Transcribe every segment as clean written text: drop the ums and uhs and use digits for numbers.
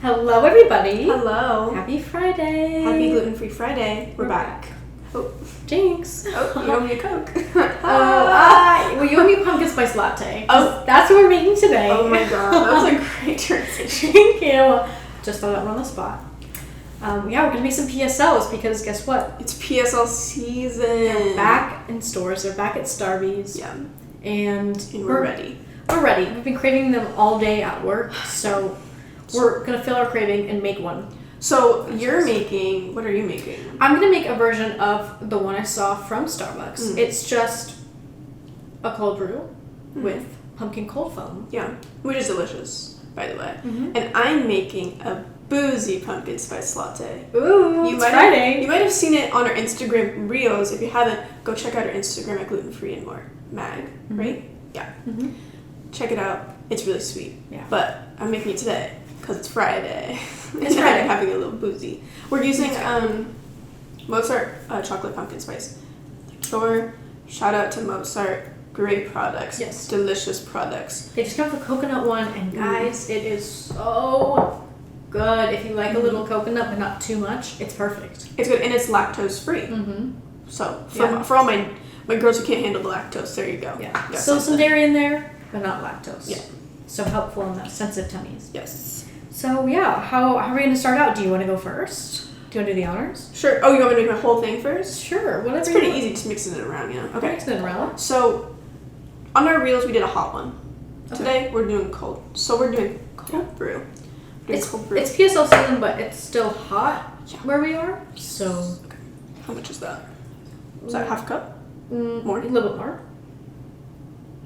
Hello, everybody. Hello. Happy Friday. Happy Gluten-Free Friday. We're back. Oh, Jinx. Oh, you owe me a Coke. Well, you owe me Pumpkin Spice Latte. Oh, that's what we're making today. Oh my god, that was a great transition. Thank you. Just thought that one on the spot. Yeah, we're going to make some PSLs because guess what? It's PSL season. They're back in stores. They're back at Starbucks. Yeah. And we're ready. We're ready. We've been craving them all day at work, so we're going to fill our craving and make one. So you're making, what are you making? I'm going to make a version of the one I saw from Starbucks. It's just a cold brew with pumpkin cold foam. Yeah, which is delicious, by the way. And I'm making a boozy pumpkin spice latte. Ooh, it's Friday. You might have seen it on our Instagram reels. If you haven't, go check out our Instagram at Gluten-Free and More Mag, right? Yeah. Check it out. It's really sweet. Yeah. But I'm making it today because it's Friday. It's Friday. I'm having a little boozy. We're using Mozart chocolate pumpkin spice liqueur. Shout out to Mozart. Great products. Yes. Delicious products. They just got the coconut one, and guys, it is so good. If you like a little coconut but not too much, it's perfect. It's good, and it's lactose free. So for all my girls who can't handle the lactose, there you go. Yeah. So some dairy in there, but not lactose. Yeah. So helpful in that sensitive tummies. Yes. So yeah, how are we going to start out? Do you want to go first? Do you want to do the honors? Sure. Oh, you want me to make my whole thing first? Sure. Whatever. It's pretty easy, just mixing it around, you know. Okay. Mixing it around. So on our reels, we did a hot one. Okay. Today we're doing cold. So we're doing cold brew. It's PSL season, but it's still hot where we are. So okay. How much is that? Is that half a cup? More? A little bit more,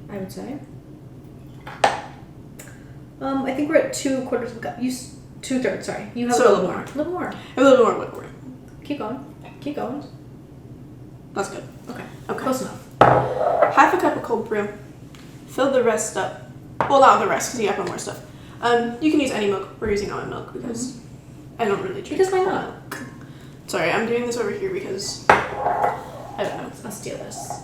I would say. I think we're at 2/4 of a cup. 2/3. Sorry, you have a little more. A little more. A little more liquor. Keep going. Keep going. That's good. Okay. Close enough. Half a cup of cold brew. Fill the rest up. Well, not the rest because you have more stuff. You can use any milk. We're using almond milk because I don't really drink. Because why not? Milk. Sorry, I'm doing this over here because I don't know. I'll steal this.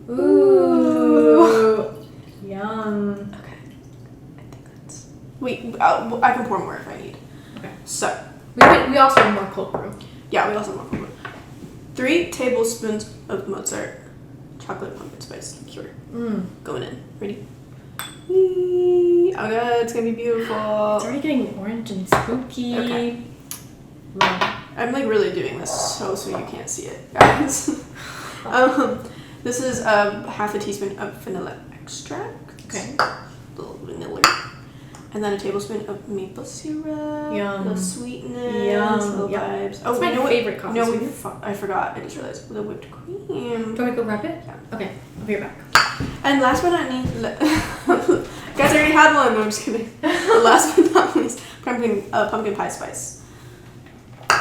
Ooh. Yum. Okay. I think that's. Wait, I can pour more if I need. Okay. So. We also have more cold brew. Yeah, we also have more cold brew. 3 tablespoons of Mozart chocolate pumpkin spice liqueur. Going in. Ready? Oh god, it's gonna be beautiful. It's already getting orange and spooky. Okay. Wow. I'm like really doing this so you can't see it, guys. This is half a teaspoon of vanilla extract. Okay. A little vanilla. And then a tablespoon of maple syrup. Yum. The sweetness. Yum. Little vibes. Oh, my favorite coffee. No, I forgot. I just realized the whipped cream. Do you want me to go wrap it? Yeah. Okay. I'll be right back. And last but not least, guys, I already had one. No, I'm just kidding. Last but not least, pumpkin pie spice.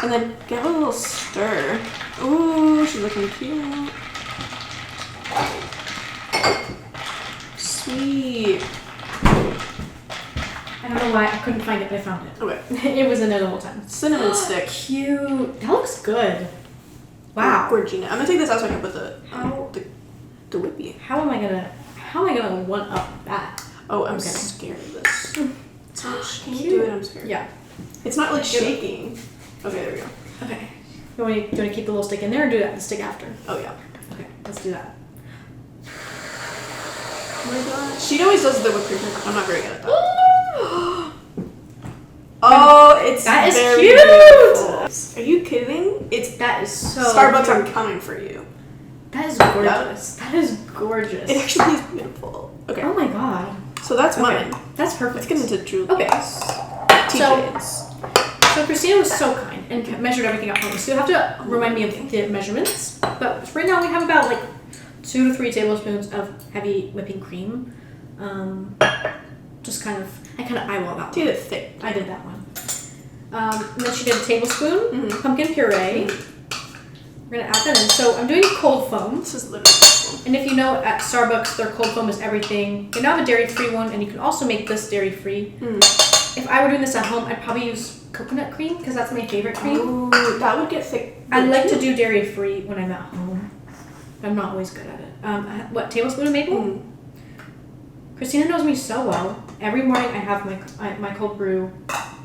And then give it a little stir. Ooh, she's looking cute. Sweet. I don't know why I couldn't find it, but I found it. Okay. It was in there the whole time. Cinnamon stick. Cute. That looks good. Wow. Gorgina. I'm gonna take this out so I can put the whippy. How am I gonna one up that? Oh, I'm scared of this. So can you Cute. do it? I'm scared. Yeah. It's not like shaking. Okay, there we go. Okay. Do you want to keep the little stick in there or do that the stick after? Oh yeah. Okay, let's do that. Oh my god. She always does the whipped cream. I'm not very good at that. Oh, it's that is very cute. Beautiful. Are you kidding? That is so Starbucks. cute. I'm coming for you. That is gorgeous. That is gorgeous. It actually is beautiful. Okay. Oh my god. So that's mine. That's perfect. Let's get into Julie's. Okay. TJ's. So Kristina was so kind and measured everything out for me. So you have to remind me of the measurements. But right now we have about like 2 to 3 tablespoons of heavy whipping cream. Just kind of, I eyeball that one. Did it thick. I did that one. And then she did a tablespoon pumpkin puree. We're gonna add that in. So I'm doing cold foam. This is literally cool. And if you know, at Starbucks their cold foam is everything. They now have a dairy-free one, and you can also make this dairy-free. If I were doing this at home, I'd probably use coconut cream because that's my favorite cream. Ooh, that would get thick. I like to do dairy-free when I'm at home. I'm not always good at it. What, tablespoon of maple? Kristina knows me so well. Every morning I have my cold brew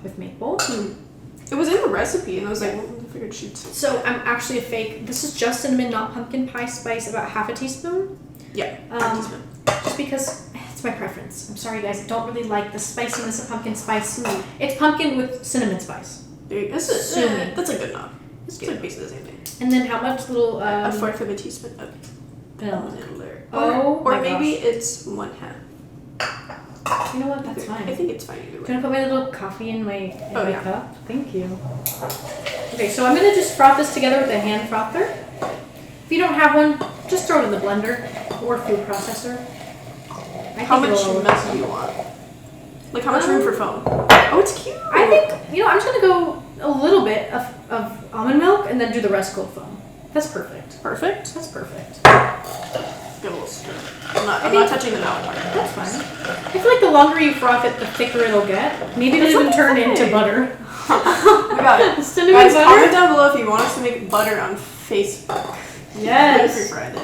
with maple. It was in the recipe, and I was like, well, I figured she'd. So I'm actually a fake. This is just cinnamon, not pumpkin pie spice. About half a teaspoon. Yeah. Half a teaspoon. Just because it's my preference. I'm sorry, guys. I don't really like the spiciness of pumpkin spice. It's pumpkin with cinnamon spice. That's a good enough. It's good. Like basically the same thing. And then how much little a fourth of a teaspoon of vanilla. Or maybe it's 1/2. You know what? That's fine. I think it's fine either way. Do you want to put my little coffee in my cup? Thank you. Okay, so I'm gonna just froth this together with a hand frother. If you don't have one, just throw it in the blender or food processor. How much milk do you want? Like how much room for foam? Oh, it's cute. I think I'm just gonna go a little bit of almond milk and then do the rest cold foam. That's perfect. Perfect? That's perfect. Give a little stir. I'm not touching the milk part. That's fine. I feel like the longer you froth it, the thicker it'll get. Maybe it'll even turn into butter. Oh my god. Cinnamon guys, butter? comment down below if you want us to make butter on Facebook. Yes. Gluten-Free Friday.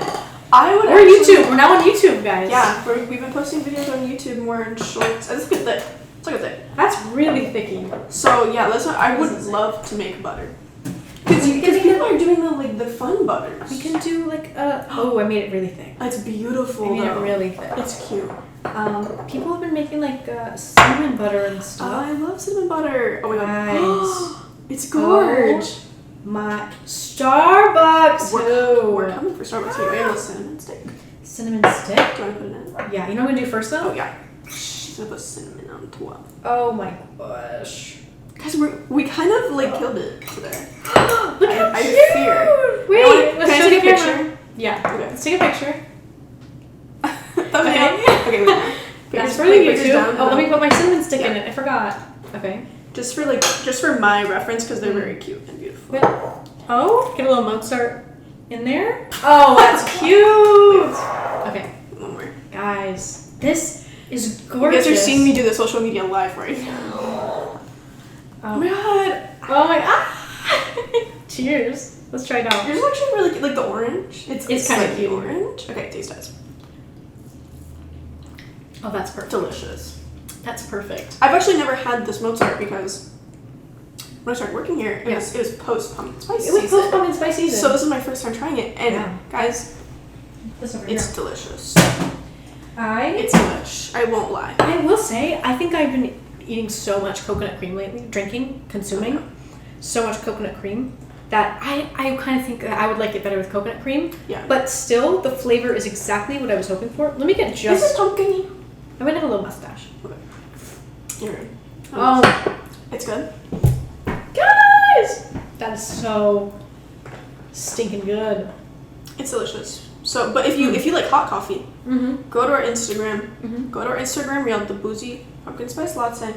I would. Or YouTube. We're now on YouTube, guys. Yeah, we've been posting videos on YouTube more in shorts. Let's get thick. Let's look at thick. That's really thicky. So yeah, I would love to make butter. Because people are doing the fun butters. We can do I made it really thick. It's beautiful. I made it really thick. It's cute. People have been making cinnamon butter and stuff. I love cinnamon butter. Oh my god. Nice. It's gorge. My Starbucks. We're coming for Starbucks here. We have a cinnamon stick. Cinnamon stick? Do you want to put it in? Yeah. You know what I'm gonna do first though? Oh yeah. She's gonna put cinnamon on top. Oh my gosh. Guys, we kind of killed it today. Look how I cute. fear. Wait, can I take a picture? Yeah. Okay. Let's take a picture. Okay, wait. That's for the YouTube. Let me put my cinnamon stick in it. I forgot. Okay. Just for my reference, because they're very cute and beautiful. Oh, get a little Mozart in there. Oh, that's cute. Okay. One more. Guys, this is gorgeous. You guys are seeing me do the social media live right now. Oh my god. Oh my god. Cheers. Let's try it out. Yours is actually really cute. Like the orange. It's kind of cute. Orange. Okay, taste test. Oh, that's perfect. Delicious. That's perfect. I've actually never had this Mozart because when I started working here, it was post pumpkin spice season. It was post pumpkin spice season. So this is my first time trying it, and guys, it's delicious. It's much. I won't lie. I will say, I think I've been eating so much coconut cream lately, consuming so much coconut cream that I kind of think that I would like it better with coconut cream. Yeah. But still, the flavor is exactly what I was hoping for. Let me get just. Is it pumpkin-y? I'm gonna have a little mustache. Okay. You're good. Oh. It's good. Guys! That is so stinking good. It's delicious. So, but if you like hot coffee, go to our Instagram. Go to our Instagram reel, the boozy pumpkin spice latte.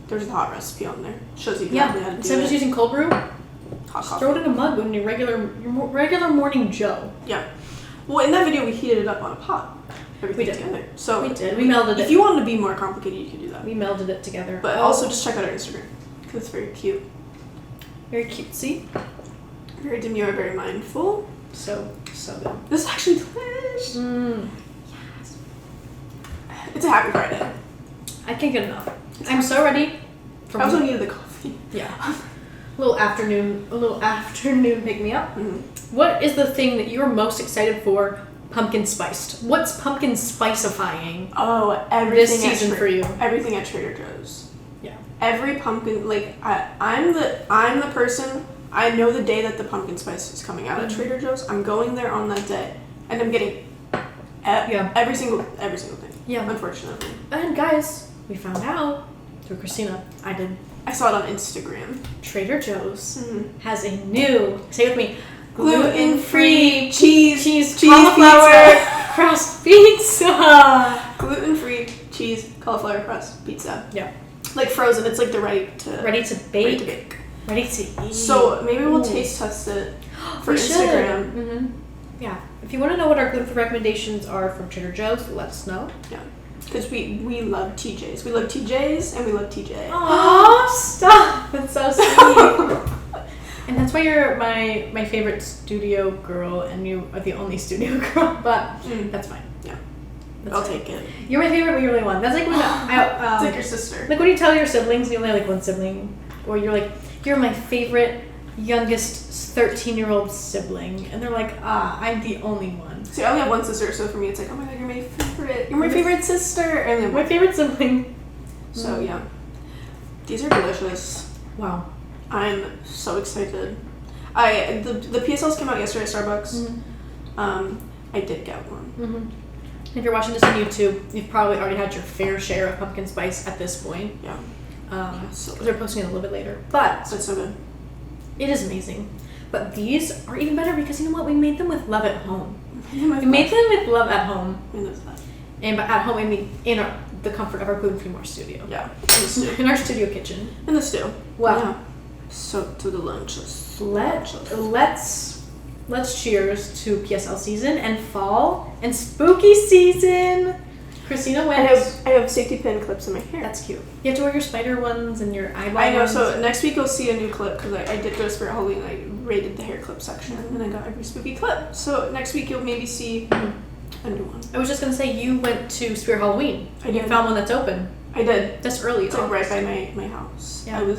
There's a hot recipe on there. Shows you exactly how to do it. Instead of just using cold brew, hot just throw it in a mug when your regular morning Joe. Yeah. Well, in that video, we heated it up on a pot. Everything together. So we did. We melded it. If you wanted to be more complicated, you could do that. We melded it together. But also just check out our Instagram because it's very cute. Very cutesy. Very demure, very mindful. So good. This is actually delish. Yes. It's a happy Friday. I can't get enough. I'm so ready. I also needed the coffee. Yeah. A little afternoon pick me up. What is the thing that you're most excited for? Pumpkin spiced. What's pumpkin spicifying? Oh, everything this season for you. Everything at Trader Joe's. Yeah. Every pumpkin, I'm the person. I know the day that the pumpkin spice is coming out at Trader Joe's. I'm going there on that day, and I'm getting every single thing. Yeah. Unfortunately. And guys, we found out through Kristina. I saw it on Instagram. Trader Joe's has a new. Say it with me. Gluten-free cheese cauliflower crust pizza. Gluten-free cheese cauliflower crust pizza. Yeah. Like frozen. It's like the ready to bake. Ready to eat. So maybe we'll taste test it for Instagram. Yeah. If you want to know what our gluten-free recommendations are from Trader Joe's, let us know. Yeah. Because we love TJs. We love TJs and we love TJ. Aww, stop. That's so sweet. And that's why you're my favorite studio girl, and you are the only studio girl, but that's fine. Yeah. I'll take it. You're my favorite, but you're the only one. That's like when It's like your sister. Like when you tell your siblings you only have like one sibling, or you're like, you're my favorite youngest 13-year-old sibling, and they're like, I'm the only one. See, I only have one sister, so for me it's like, oh my god, you're my favorite. You're my favorite sister. And then my favorite sibling. So yeah, these are delicious. Wow. I'm so excited. The PSLs came out yesterday at Starbucks. I did get one. If you're watching this on YouTube, you've probably already had your fair share of pumpkin spice at this point. Yeah. So they're posting it a little bit later, but that's so good. It is amazing. But these are even better because you know what? We made them with love at home. We made them with love at home. And by at home, I mean in the comfort of our Gluten-Free studio. Yeah. In our studio kitchen. In the stew. Wow. Yeah. So delicious. Let's cheers to PSL season and fall and spooky season. Kristina went. I have safety pin clips in my hair. That's cute. You have to wear your spider ones and your eyeball I know. ones. So next week you'll see a new clip because I did go to Spirit Halloween. I raided the hair clip section and I got every spooky clip. So next week you'll maybe see a new one. I was just gonna say you went to Spirit Halloween. I did. You found one that's open. I did. That's early. It's like right by my house. Yeah.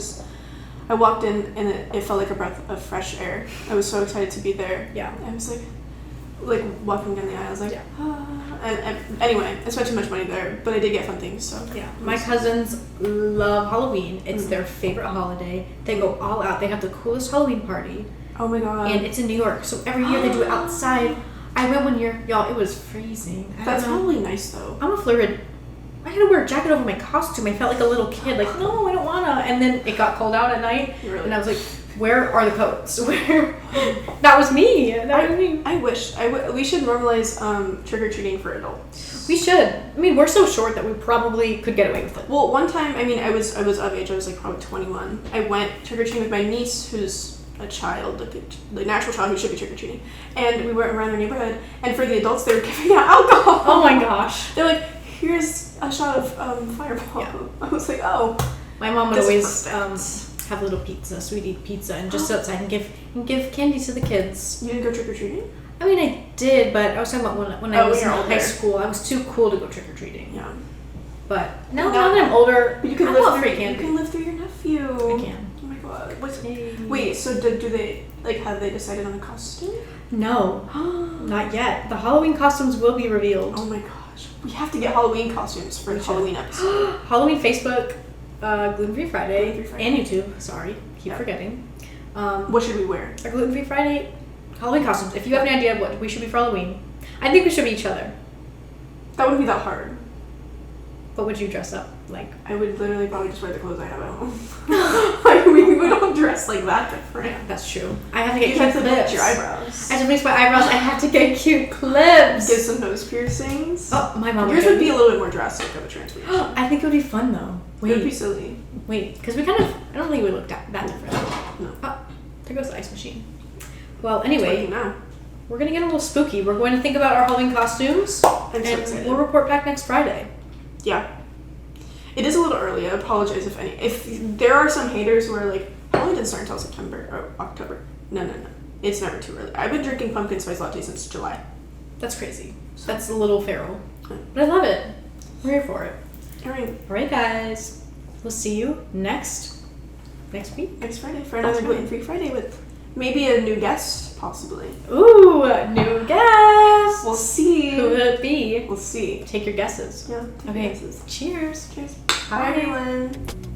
I walked in and it felt like a breath of fresh air. I was so excited to be there. Yeah. I was like walking down the aisle. I was like, And anyway, I spent too much money there, but I did get fun things. So yeah, my cousins love Halloween. It's their favorite holiday. They go all out. They have the coolest Halloween party. Oh my god! And it's in New York, so every year they do it outside. I went one year, y'all. It was freezing. That's probably nice though. I'm a Florida. I had to wear a jacket over my costume. I felt like a little kid. Like, no, I don't wanna. And then it got cold out at night, and I was like, where are the coats? Where? That was me. I wish. We should normalize trick-or-treating for adults. We should. I mean, we're so short that we probably could get away with it. Well, one time, I mean, I was of age. I was like probably 21. I went trick-or-treating with my niece, who's a child, like the natural child who should be trick-or-treating. And we went around our neighborhood, and for the adults, they were giving out alcohol. Oh my gosh. They're like, here's a shot of Fireball. Yeah. I was like, oh. My mom would always have a little pizza, sweetie pizza, and just sit outside and give candy to the kids. You didn't go trick-or-treating? I mean, I did, but I was talking about when I was in high school. I was too cool to go trick-or-treating. Yeah. But now that I'm older, you can I live want through free candy. You can live through your nephew. I can. Oh my god. Wait, so do they, have they decided on a costume? No. Not yet. The Halloween costumes will be revealed. Oh my gosh. We have to get Halloween costumes for the Halloween episode. Halloween Facebook, Gluten-Free Friday, and YouTube. Sorry, keep forgetting. What should we wear? Our Gluten-Free Friday Halloween costumes. If you have any idea of what we should be for Halloween, I think we should be each other. That wouldn't be that hard. What would you dress up like? I would literally probably just wear the clothes I have at home. We don't dress like that different. Yeah, that's true. I have to get you cute have to clips. bleach your eyebrows. I have to bleach my eyebrows. I have to get cute clips. Get some nose piercings. Oh, my mom. Yours would be a little bit more drastic of a transformation. I think it would be fun though. Wait. It would be silly. Wait, because we kind of, I don't think we look that different. No. Oh, there goes the ice machine. Well, anyway, now. We're going to get a little spooky. We're going to think about our Halloween costumes. I'm so excited. We'll report back next Friday. Yeah. It is a little early. I apologize if there are some haters who are like, Halloween didn't start until September or October. No. It's never too early. I've been drinking Pumpkin Spice Latte since July. That's crazy. That's a little feral. But I love it. We're here for it. All right, guys. We'll see you next week. Next Friday for another Gluten-Free Friday with maybe a new guest, possibly. Ooh, new guest. We'll see. Who would it be? We'll see. Take your guesses. Yeah. Okay. Guesses. Cheers. Cheers. Bye, everyone.